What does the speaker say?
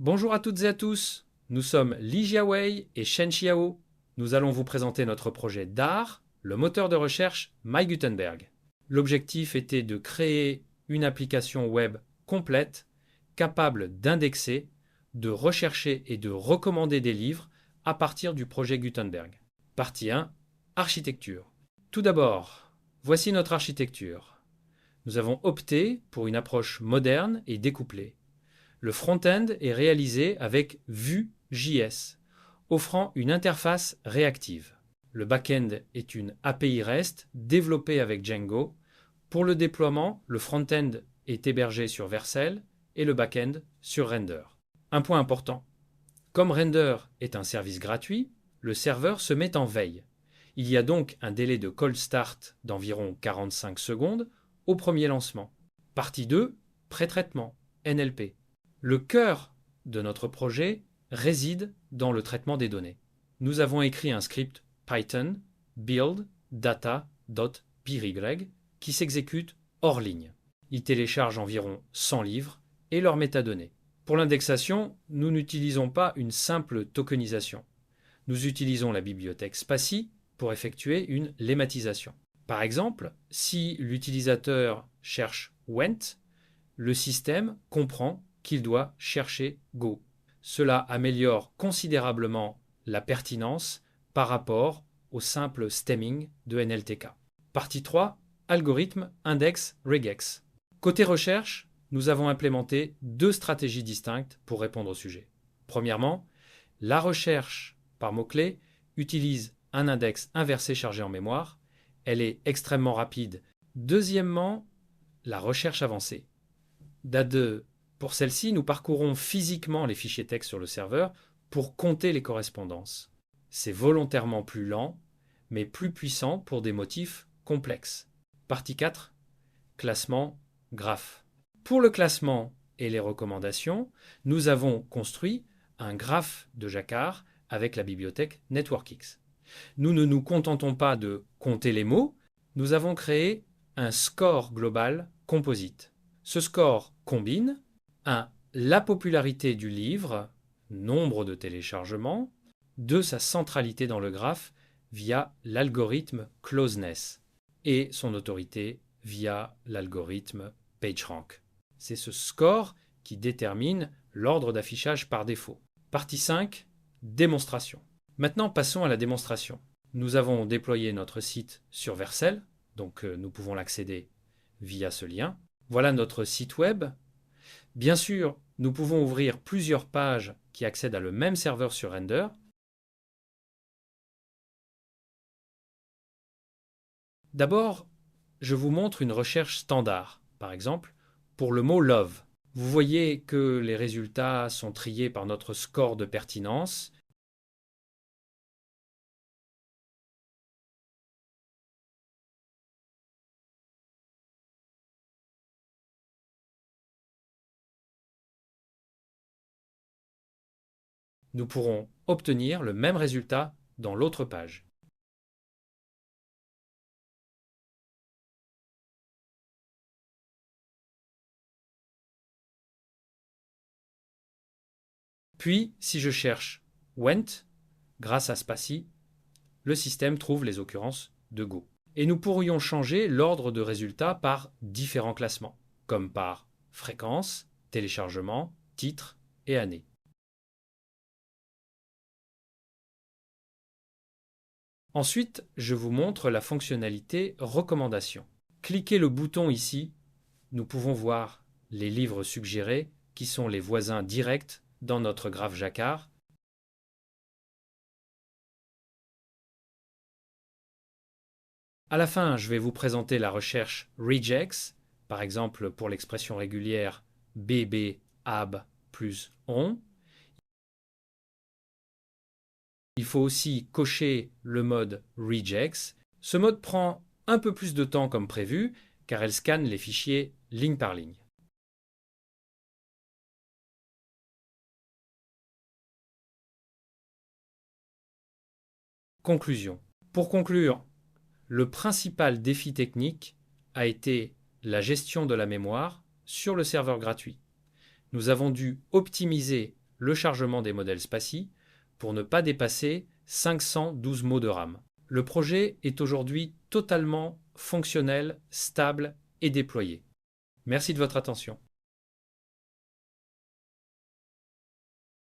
Bonjour à toutes et à tous, nous sommes Li Jiawei et Shen Xiao. Nous allons vous présenter notre projet d'art, le moteur de recherche MyGutenberg. L'objectif était de créer une application web complète, capable d'indexer, de rechercher et de recommander des livres à partir du projet Gutenberg. Partie 1, architecture. Tout d'abord, voici notre architecture. Nous avons opté pour une approche moderne et découplée. Le front-end est réalisé avec Vue.js, offrant une interface réactive. Le back-end est une API REST développée avec Django. Pour le déploiement, le front-end est hébergé sur Vercel et le back-end sur Render. Un point important. Comme Render est un service gratuit, le serveur se met en veille. Il y a donc un délai de cold start d'environ 45 secondes au premier lancement. Partie 2, pré-traitement, NLP. Le cœur de notre projet réside dans le traitement des données. Nous avons écrit un script Python build data.py qui s'exécute hors ligne. Il télécharge environ 100 livres et leurs métadonnées. Pour l'indexation, nous n'utilisons pas une simple tokenisation. Nous utilisons la bibliothèque Spatie pour effectuer une lemmatisation. Par exemple, si l'utilisateur cherche went, le système comprend qu'il doit chercher go. Cela améliore considérablement la pertinence par rapport au simple stemming de NLTK. Partie 3, algorithme index regex. Côté recherche, nous avons implémenté deux stratégies distinctes pour répondre au sujet. Premièrement, la recherche par mots-clés utilise un index inversé chargé en mémoire. Elle est extrêmement rapide. Deuxièmement, la recherche avancée. Pour celle-ci, nous parcourons physiquement les fichiers texte sur le serveur pour compter les correspondances. C'est volontairement plus lent, mais plus puissant pour des motifs complexes. Partie 4, classement, graphe. Pour le classement et les recommandations, nous avons construit un graphe de Jacquard avec la bibliothèque NetworkX. Nous ne nous contentons pas de compter les mots, nous avons créé un score global composite. Ce score combine la popularité du livre, nombre de téléchargements, de sa centralité dans le graphe via l'algorithme closeness et son autorité via l'algorithme PageRank. C'est ce score qui détermine l'ordre d'affichage par défaut. Partie 5, démonstration. Maintenant, passons à la démonstration. Nous avons déployé notre site sur Vercel, donc nous pouvons l'accéder via ce lien. Voilà notre site web. Bien sûr, nous pouvons ouvrir plusieurs pages qui accèdent à le même serveur sur Render. D'abord, je vous montre une recherche standard, par exemple, pour le mot love. Vous voyez que les résultats sont triés par notre score de pertinence. Nous pourrons obtenir le même résultat dans l'autre page. Puis, si je cherche went, grâce à Spatie, le système trouve les occurrences de Go. Et nous pourrions changer l'ordre de résultats par différents classements, comme par fréquence, téléchargement, titre et année. Ensuite, je vous montre la fonctionnalité recommandation. Cliquez le bouton ici, nous pouvons voir les livres suggérés qui sont les voisins directs dans notre graphe Jacquard. À la fin, je vais vous présenter la recherche regex, par exemple pour l'expression régulière bb ab plus on. Il faut aussi cocher le mode regex. Ce mode prend un peu plus de temps comme prévu car elle scanne les fichiers ligne par ligne. Conclusion. Pour conclure, le principal défi technique a été la gestion de la mémoire sur le serveur gratuit. Nous avons dû optimiser le chargement des modèles SPACY pour ne pas dépasser 512 mots de RAM. Le projet est aujourd'hui totalement fonctionnel, stable et déployé. Merci de votre attention.